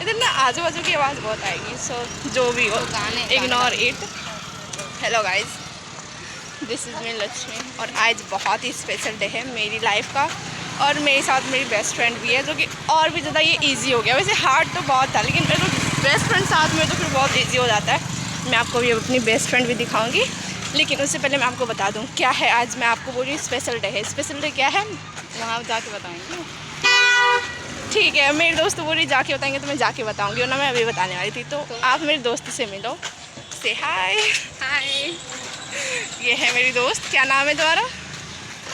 इधर ना आजू बाजू की आवाज़ बहुत आएगी, सो जो भी हो ignore it. Hello guys, this is me Lakshmi और आज बहुत ही स्पेशल डे है मेरी लाइफ का, और मेरे साथ मेरी बेस्ट फ्रेंड भी है, जो कि और भी ज़्यादा ये इजी हो गया। वैसे हार्ड तो बहुत था, लेकिन मेरे बेस्ट फ्रेंड साथ में तो फिर बहुत इजी हो जाता है। मैं आपको भी अपनी बेस्ट फ्रेंड भी दिखाऊंगी, लेकिन उससे पहले मैं आपको बता दूं क्या है आज। मैं आपको बोल रही हूँ स्पेशल डे है। स्पेशल डे क्या है वहाँ जाके बताएंगे। ठीक है, मेरे दोस्त बोल रही जाके बताएंगे तो मैं जाके बताऊंगी, और ना मैं अभी बताने वाली थी। तो आप मेरे दोस्त से मिलो, से हाय। हाय। ये है मेरी दोस्त, क्या नाम है तुम्हारा?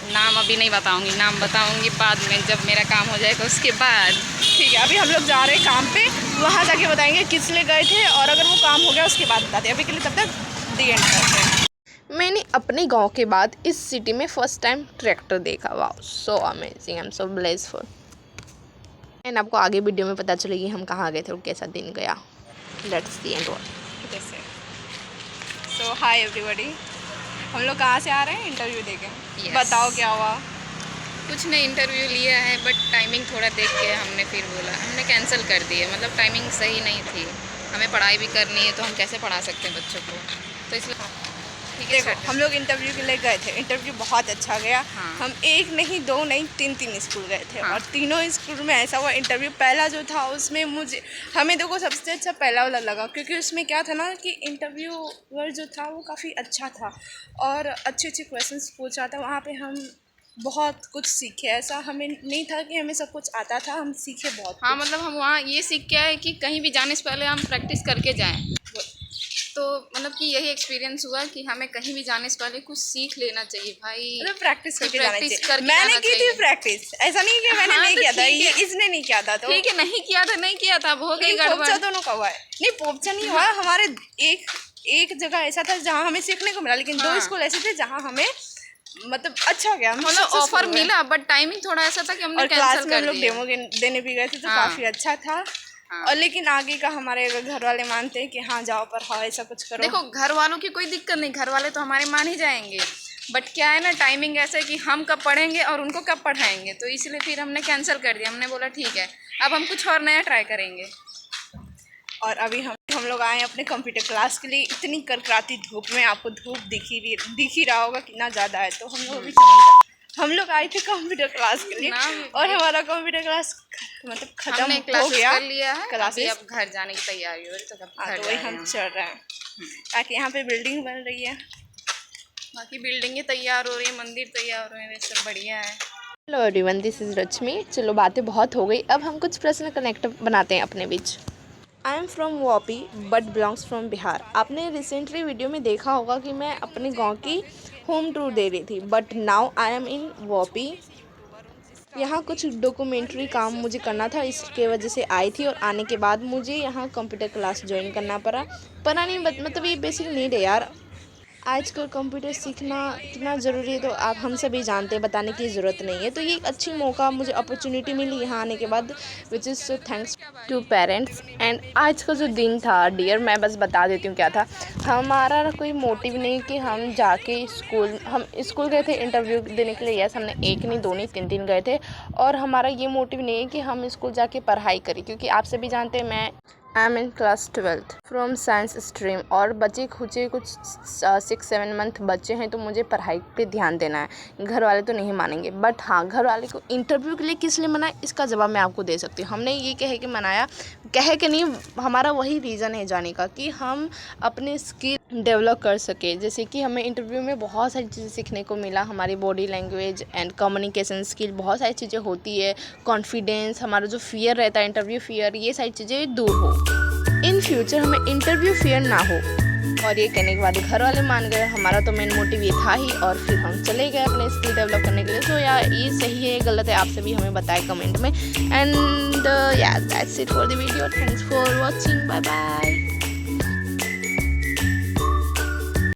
नाम अभी नहीं बताऊंगी, नाम बताऊंगी बाद में, जब मेरा काम हो जाएगा उसके बाद। ठीक है, अभी हम लोग जा रहे हैं काम पे, वहाँ जाके बताएंगे किस लिए गए थे, और अगर वो काम हो गया उसके बाद बताते हैं। अभी के लिए तब तक दी एंड करते हैं। मैंने अपने गांव के बाद इस सिटी में फर्स्ट टाइम ट्रैक्टर देखा। वाह, so amazing, I am so blessful. And आपको आगे वीडियो में पता चलेगी हम कहाँ गए थे और कैसा दिन गया। Let's see and watch. So hi everybody, हम लोग कहाँ से आ रहे हैं? इंटरव्यू देके। Yes. बताओ क्या हुआ? कुछ नहीं, इंटरव्यू लिया है बट टाइमिंग थोड़ा देख के हमने फिर बोला, हमने कैंसिल कर दी है। मतलब टाइमिंग सही नहीं थी, हमें पढ़ाई भी करनी है तो हम कैसे पढ़ा सकते हैं बच्चों को, तो इसलिए देखो, हम लोग इंटरव्यू के लिए गए थे, इंटरव्यू बहुत अच्छा गया। हाँ। हम एक नहीं दो नहीं तीन स्कूल गए थे। हाँ। और तीनों स्कूल में ऐसा हुआ, इंटरव्यू पहला जो था उसमें हमें देखो सबसे अच्छा पहला वाला लगा, क्योंकि उसमें क्या था ना कि इंटरव्यूअर जो था वो काफ़ी अच्छा था और अच्छे क्वेश्चंस पूछ रहा था। वहाँ पे हम बहुत कुछ सीखे। ऐसा हमें नहीं था कि हमें सब कुछ आता था, हम सीखे बहुत। हाँ, मतलब हम वहाँ ये सीख के आए कि कहीं भी जाने से पहले हम प्रैक्टिस करके जाएं। तो मतलब कि यही एक्सपीरियंस हुआ कि हमें कहीं भी जाने से पहले कुछ सीख लेना चाहिए भाई। मतलब प्रैक्टिस करके जाना चाहिए। मैंने मैंने की थी प्रैक्टिस, ऐसा नहीं कि मैंने नहीं किया था, ये इसने नहीं किया था। तो ठीक है, नहीं किया था, हो गई गड़बड़। पोपचा दोनों का हुआ है। नहीं, पोपचा नहीं हुआ हमारे। एक जगह ऐसा था जहाँ हमें सीखने को मिला, लेकिन दो स्कूल ऐसे थे जहाँ हमें मतलब अच्छा गया, मतलब ऑफर मिला, बट टाइमिंग थोड़ा ऐसा था कि हमने कैंसिल कर दिया। हम लोग डेमो देने भी गए थे, तो काफी अच्छा था। और लेकिन आगे का हमारे घर वाले मानते हैं कि हाँ जाओ, पर हाँ ऐसा कुछ करो। देखो, घर वालों की कोई दिक्कत नहीं, घर वाले तो हमारे मान ही जाएंगे, बट क्या है ना, टाइमिंग ऐसा है कि हम कब पढ़ेंगे और उनको कब पढ़ाएंगे, तो इसलिए फिर हमने कैंसिल कर दिया। हमने बोला ठीक है, अब हम कुछ और नया ट्राई करेंगे। और अभी हम लोग आए अपने कंप्यूटर क्लास के लिए। इतनी करकराती धूप में, आपको धूप दिख ही रहा होगा कितना ज़्यादा है। तो हम लोग अभी हम लोग आए थे कंप्यूटर क्लास के लिए, और हमारा कंप्यूटर क्लास मतलब खत्म हो गया। कर लिया है, अभी अब घर जाने की तैयारी हो रही, तो तो वही हम चल रहे हैं, ताकि यहाँ पे बिल्डिंग बन रही है, बाकी बिल्डिंगें तैयार हो रही है, मंदिर तैयार हो रहे हैं, सब बढ़िया है। हेलो एवरीवन, दिस इज़ रश्मि। चलो बातें बहुत हो गई, अब हम कुछ प्रश्न कनेक्ट बनाते हैं अपने बीच। I am from Vapi but belongs from Bihar. आपने रिसेंटली वीडियो में देखा होगा कि मैं अपने गांव की होम टूर दे रही थी, बट नाउ आई एम इन वापी। यहाँ कुछ डॉक्यूमेंट्री काम मुझे करना था, इसके वजह से आई थी, और आने के बाद मुझे यहाँ कंप्यूटर क्लास ज्वाइन करना पड़ा नहीं, मतलब ये बेसिक नीड है यार। आजकल कंप्यूटर सीखना कितना ज़रूरी है तो आप हम सभी जानते हैं, बताने की ज़रूरत नहीं है। तो ये एक अच्छी मौका, मुझे अपॉर्चुनिटी मिली यहाँ आने के बाद, which is so thanks to parents. And आज का जो दिन था डियर, मैं बस बता देती हूँ क्या था। हमारा कोई मोटिव नहीं कि हम जाके हम स्कूल गए थे इंटरव्यू देने के लिए। यस, हमने एक नहीं दो नहीं तीन गए थे, और हमारा ये मोटिव नहीं है कि हम स्कूल जाके पढ़ाई करें, क्योंकि आप सभी जानते हैं मैं I am in class 12th from science stream, और बच्चे खुचे कुछ 6-7 मंथ बच्चे हैं, तो मुझे पढ़ाई पे ध्यान देना है। घर वाले तो नहीं मानेंगे, बट हाँ, घर वाले को इंटरव्यू के लिए किस लिए मनाया, इसका जवाब मैं आपको दे सकती हूँ। हमने ये कहे कि मनाया, कहे कि नहीं, हमारा वही रीज़न है जाने का कि हम अपने स्किल डेवलप कर सके। जैसे कि हमें इंटरव्यू में बहुत सारी चीज़ें सीखने को मिला, हमारी body language and communication skill, बहुत सारी चीज़ें होती है, कॉन्फिडेंस, हमारा जो फियर रहता है इंटरव्यू फियर, ये सारी चीज़ें दूर हो, इन फ्यूचर हमें इंटरव्यू फियर ना हो। और ये कहने के बाद घर वाले मान गए, हमारा तो मेन मोटिव ये था ही, और फिर हम चले गए अपने स्किल डेवलप करने के लिए। सो यार, ये सही है गलत है, आप सभी हमें बताएं कमेंट में। एंड या that's it for the video, thanks for watching, bye bye.